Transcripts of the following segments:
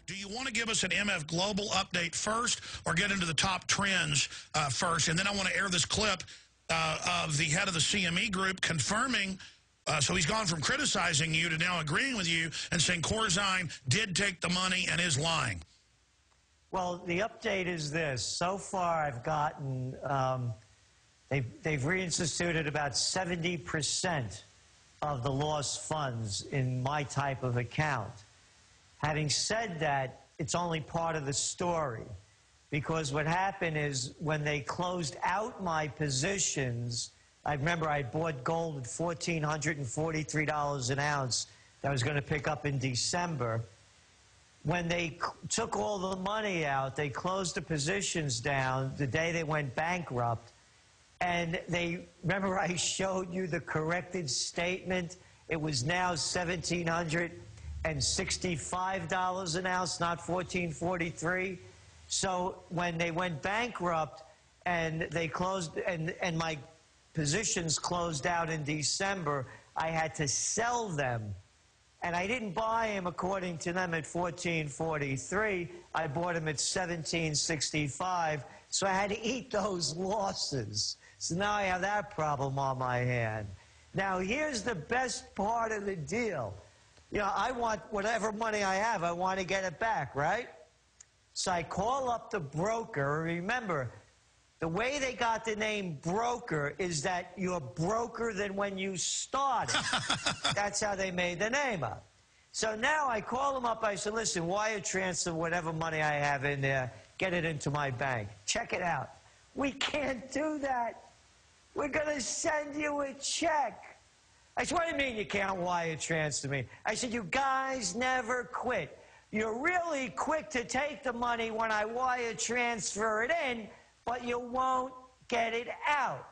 Do you want to give us an MF Global update first or get into the top trends first? And then I want to air this clip of the head of the CME group confirming, so he's gone from criticizing you to now agreeing with you and saying Corzine did take the money and is lying. Well, the update is this. So far, I've gotten, they've reinstituted about 70% of the lost funds in my type of account. Having said that, it's only part of the story. Because what happened is when they closed out my positions, I remember I bought gold at $1,443 an ounce that I was going to pick up in December. When they took all the money out, they closed the positions down the day they went bankrupt. And they, remember I showed you the corrected statement? It was now $1,765 an ounce, not $1,443. So when they went bankrupt and they closed, and my positions closed out in December, I had to sell them. And I didn't buy them, according to them, at $1,443. I bought them at $1,765. So I had to eat those losses. So now I have that problem on my hand. Now, here's the best part of the deal. You know, I want whatever money I have, I want to get it back, right? So I call up the broker. Remember, the way they got the name broker is that you're broker than when you started. That's how they made the name up. So now I call them up. I said, listen, wire transfer whatever money I have in there, get it into my bank. Check it out. We can't do that. We're going to send you a check. I said, what do you mean you can't wire transfer me? I said, you guys never quit. You're really quick to take the money when I wire transfer it in, but you won't get it out.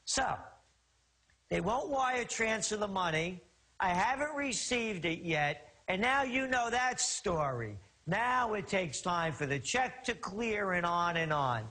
So, they won't wire transfer the money. I haven't received it yet, and now you know that story. Now it takes time for the check to clear and on and on.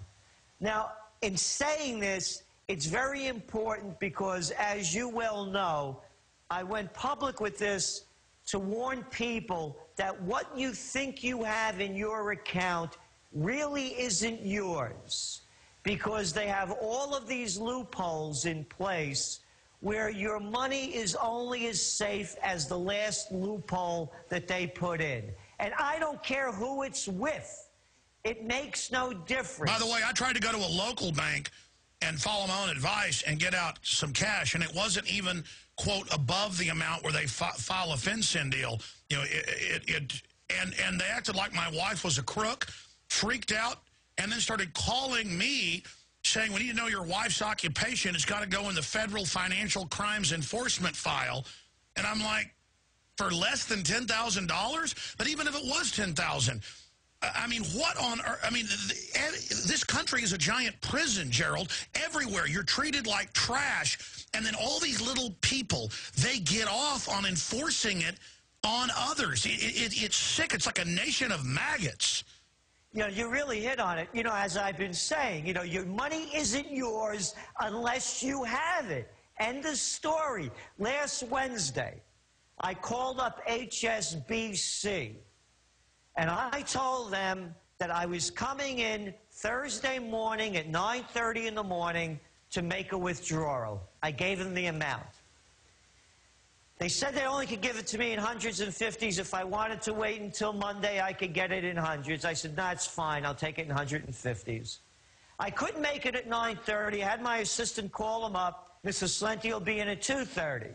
Now, in saying this, it's very important because, as you well know, I went public with this to warn people that what you think you have in your account really isn't yours, because they have all of these loopholes in place where your money is only as safe as the last loophole that they put in. And I don't care who it's with. It makes no difference. By the way, I tried to go to a local bank and follow my own advice and get out some cash, and it wasn't even, quote, above the amount where they file a FinCEN deal. You know, and they acted like my wife was a crook, freaked out, and then started calling me saying, we need to know your wife's occupation. It's got to go in the Federal Financial Crimes Enforcement file. And I'm like, for less than $10,000? But even if it was $10,000, I mean, what on earth? I mean, this country is a giant prison, Gerald. Everywhere, you're treated like trash. And then all these little people, they get off on enforcing it on others. It's sick. It's like a nation of maggots. You know, you really hit on it. You know, as I've been saying, you know, your money isn't yours unless you have it. End of story. Last Wednesday, I called up HSBC, and I told them that I was coming in Thursday morning at 9:30 in the morning to make a withdrawal. I gave them the amount. They said they only could give it to me in hundreds and fifties. If I wanted to wait until Monday, I could get it in hundreds. I said, no, it's fine. I'll take it in 150s. I couldn't make it at 9:30. I had my assistant call them up. Mr. Celente will be in at 2:30.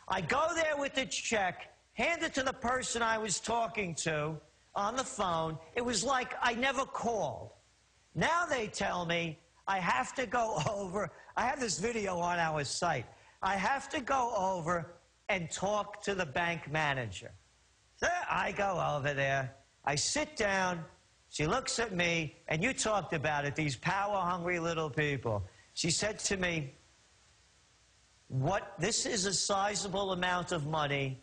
I go there with the check, hand it to the person I was talking to on the phone. It was like I never called. Now they tell me I have to go over. I have this video on our site. I have to go over and talk to the bank manager. So I go over there. I sit down. She looks at me, and you talked about it, these power-hungry little people. She said to me, this is a sizable amount of money.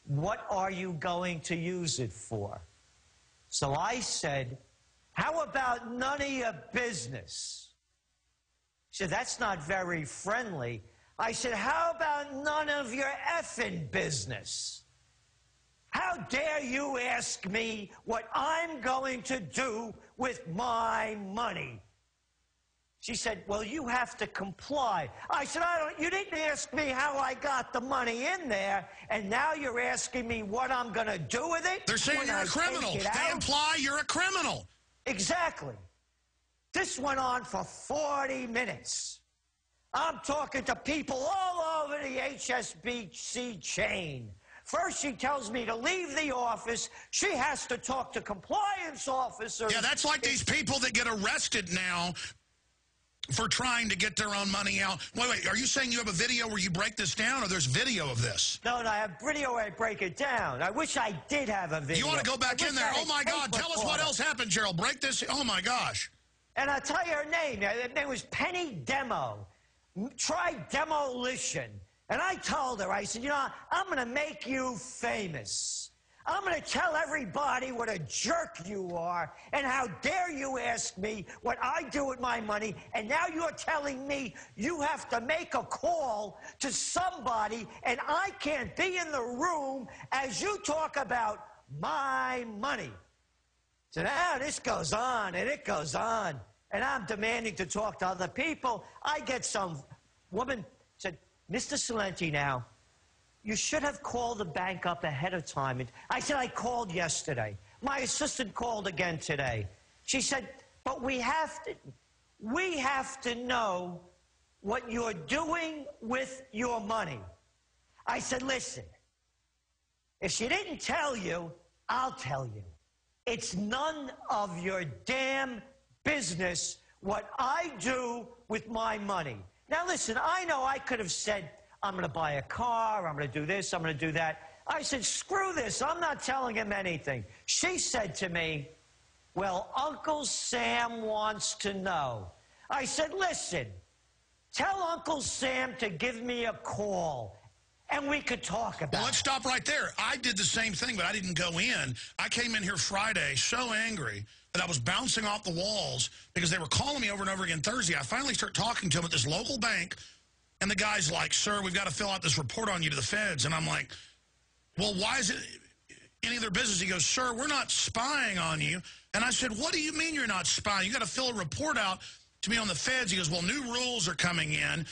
What are you going to use it for? So I said, how about none of your business? She said, that's not very friendly. I said, how about none of your effing business? How dare you ask me what I'm going to do with my money? She said, well, you have to comply. I said, you didn't ask me how I got the money in there, and now you're asking me what I'm going to do with it? They're saying you're a criminal. They imply you're a criminal. Exactly. This went on for 40 minutes. I'm talking to people all over the HSBC chain. First, she tells me to leave the office. She has to talk to compliance officers. Yeah, that's like these people that get arrested now for trying to get their own money out. Wait, are you saying you have a video where you break this down, or there's video of this? No, I have video where I break it down. I wish I did have a video. You want to go back in there? Oh, my God, tell us what else happened, Gerald. Break this. Oh, my gosh. And I'll tell you her name. Her name was Penny Demo. Try demolition. And I told her, I said, you know, I'm going to make you famous. I'm going to tell everybody what a jerk you are, and how dare you ask me what I do with my money, and now you're telling me you have to make a call to somebody, and I can't be in the room as you talk about my money. So now this goes on, and it goes on, and I'm demanding to talk to other people. I get some woman said, Mr. Celente, now, you should have called the bank up ahead of time. I said, I called yesterday. My assistant called again today. She said, but we have to know what you're doing with your money. I said, listen, if she didn't tell you, I'll tell you. It's none of your damn business what I do with my money. Now, listen, I know I could have said, I'm going to buy a car, I'm going to do this, I'm going to do that. I said, screw this, I'm not telling him anything. She said to me, well, Uncle Sam wants to know. I said, listen, tell Uncle Sam to give me a call, and we could talk about it. Well, let's stop right there. I did the same thing, but I didn't go in. I came in here Friday so angry that I was bouncing off the walls because they were calling me over and over again Thursday. I finally start talking to them at this local bank. And the guy's like, sir, we've got to fill out this report on you to the feds. And I'm like, well, why is it any of their business? He goes, sir, we're not spying on you. And I said, what do you mean you're not spying? You got to fill a report out to me on the feds. He goes, well, new rules are coming in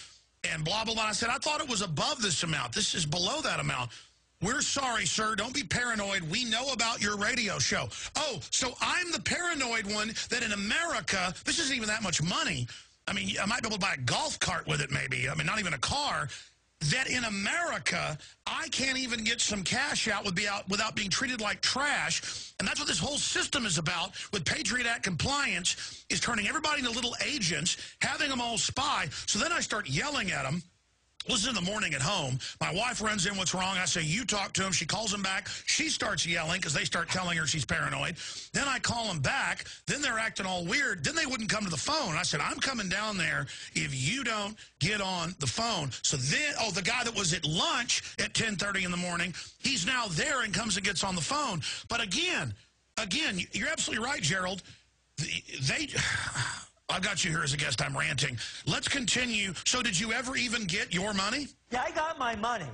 and blah, blah, blah. I said, I thought it was above this amount. This is below that amount. We're sorry, sir. Don't be paranoid. We know about your radio show. Oh, so I'm the paranoid one that in America, this isn't even that much money. I mean, I might be able to buy a golf cart with it, maybe. I mean, not even a car. That in America, I can't even get some cash out without being treated like trash. And that's what this whole system is about with Patriot Act compliance, is turning everybody into little agents, having them all spy. So then I start yelling at them. This is in the morning at home. My wife runs in, what's wrong? I say, you talk to him. She calls him back. She starts yelling because they start telling her she's paranoid. Then I call them back. Then they're acting all weird. Then they wouldn't come to the phone. I said, I'm coming down there if you don't get on the phone. So then, the guy that was at lunch at 10:30 in the morning, he's now there and comes and gets on the phone. But again, you're absolutely right, Gerald. I've got you here as a guest. I'm ranting. Let's continue. So did you ever even get your money? Yeah, I got my money.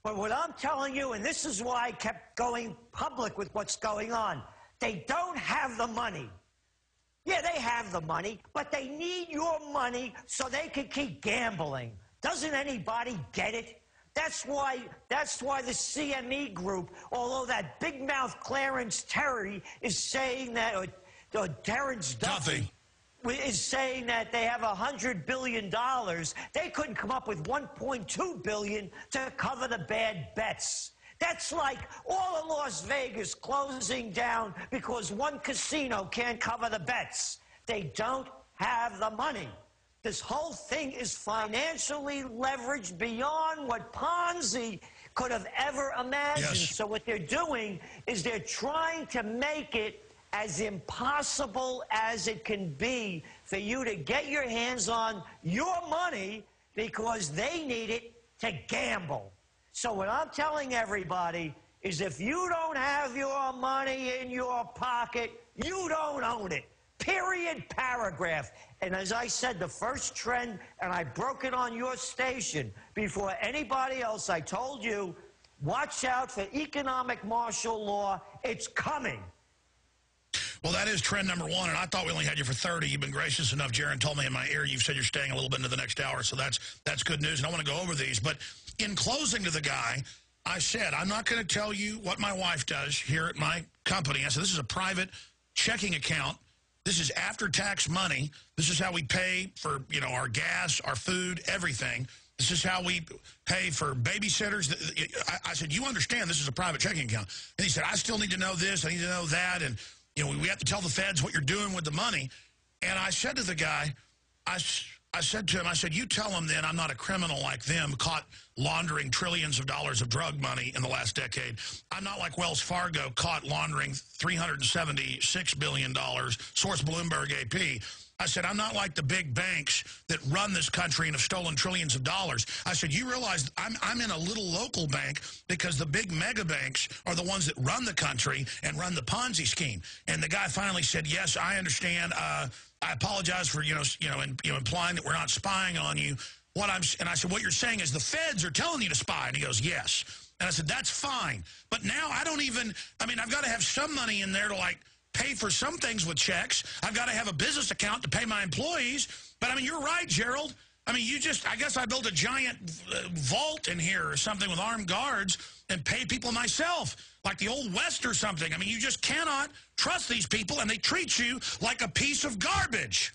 But what I'm telling you, and this is why I kept going public with what's going on, they don't have the money. Yeah, they have the money, but they need your money so they can keep gambling. Doesn't anybody get it? That's why the CME group, although that big mouth Clarence Terry is saying that, or Terrence Duffy is saying that they have $100 billion. They couldn't come up with $1.2 billion to cover the bad bets. That's like all of Las Vegas closing down because one casino can't cover the bets. They don't have the money. This whole thing is financially leveraged beyond what Ponzi could have ever imagined. Yes. So what they're doing is they're trying to make it as impossible as it can be for you to get your hands on your money because they need it to gamble. So what I'm telling everybody is if you don't have your money in your pocket, you don't own it. Period, paragraph. And as I said, the first trend, and I broke it on your station before anybody else, I told you, Watch out for economic martial law. It's coming. Well, that is trend number one, and I thought we only had you for 30. You've been gracious enough. Jaron told me in my ear you've said you're staying a little bit into the next hour, so that's good news, and I want to go over these. But in closing to the guy, I said, I'm not going to tell you what my wife does here at my company. I said, this is a private checking account. This is after-tax money. This is how we pay for, our gas, our food, everything. This is how we pay for babysitters. I said, you understand this is a private checking account. And he said, I still need to know this. I need to know that. And, we have to tell the feds what you're doing with the money. And I said to the guy, I said to him, you tell them then I'm not a criminal like them, caught laundering trillions of dollars of drug money in the last decade. I'm not like Wells Fargo, caught laundering $376 billion, source Bloomberg AP. I said, I'm not like the big banks that run this country and have stolen trillions of dollars. I said, you realize I'm in a little local bank because the big mega banks are the ones that run the country and run the Ponzi scheme. And the guy finally said, yes, I understand. I apologize for, implying that we're not spying on you. And I said, what you're saying is the feds are telling you to spy. And he goes, yes. And I said, that's fine. But now I've got to have some money in there to, pay for some things with checks. I've got to have a business account to pay my employees. But, you're right, Gerald. I guess I built a giant vault in here or something with armed guards and pay people myself, like the Old West or something. You just cannot trust these people, and they treat you like a piece of garbage.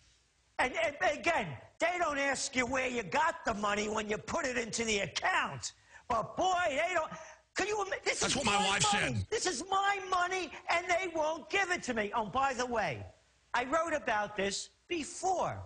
And again, they don't ask you where you got the money when you put it into the account. But, boy, they don't... That's what my wife said. This is my money, and they won't give it to me. Oh, by the way, I wrote about this before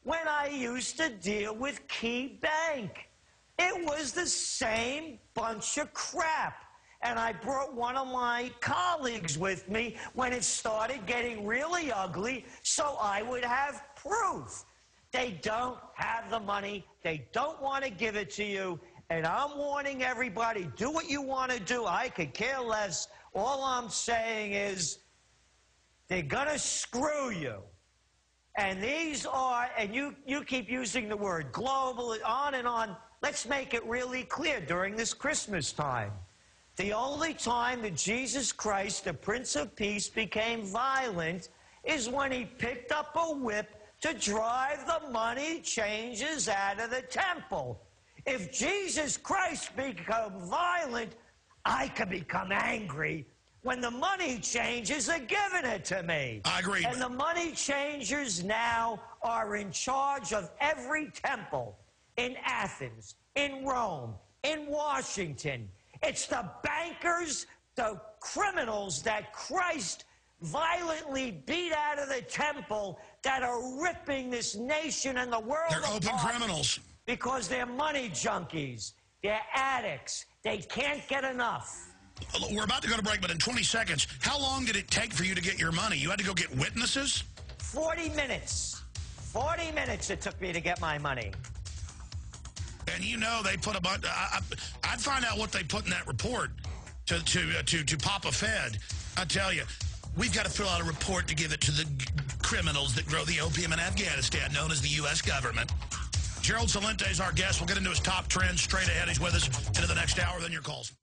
when I used to deal with Key Bank. It was the same bunch of crap. And I brought one of my colleagues with me when it started getting really ugly so I would have proof. They don't have the money. They don't want to give it to you. And I'm warning everybody, do what you want to do. I could care less. All I'm saying is they're going to screw you. And these are, and you keep using the word global, on and on. Let's make it really clear during this Christmas time. The only time that Jesus Christ, the Prince of Peace, became violent is when he picked up a whip to drive the money changers out of the temple. If Jesus Christ becomes violent, I can become angry when the money changers are giving it to me. I agree. And the money changers now are in charge of every temple in Athens, in Rome, in Washington. It's the bankers, the criminals that Christ violently beat out of the temple that are ripping this nation and the world apart. They're open criminals. Because they're money junkies. They're addicts. They can't get enough. We're about to go to break, but in 20 seconds, how long did it take for you to get your money? You had to go get witnesses? 40 minutes. 40 minutes it took me to get my money. And they put a bunch... I'd find out what they put in that report to pop a Fed. I tell you, we've got to fill out a report to give it to the criminals that grow the opium in Afghanistan, known as the U.S. government. Gerald Celente is our guest. We'll get into his top trends straight ahead. He's with us into the next hour, then your calls.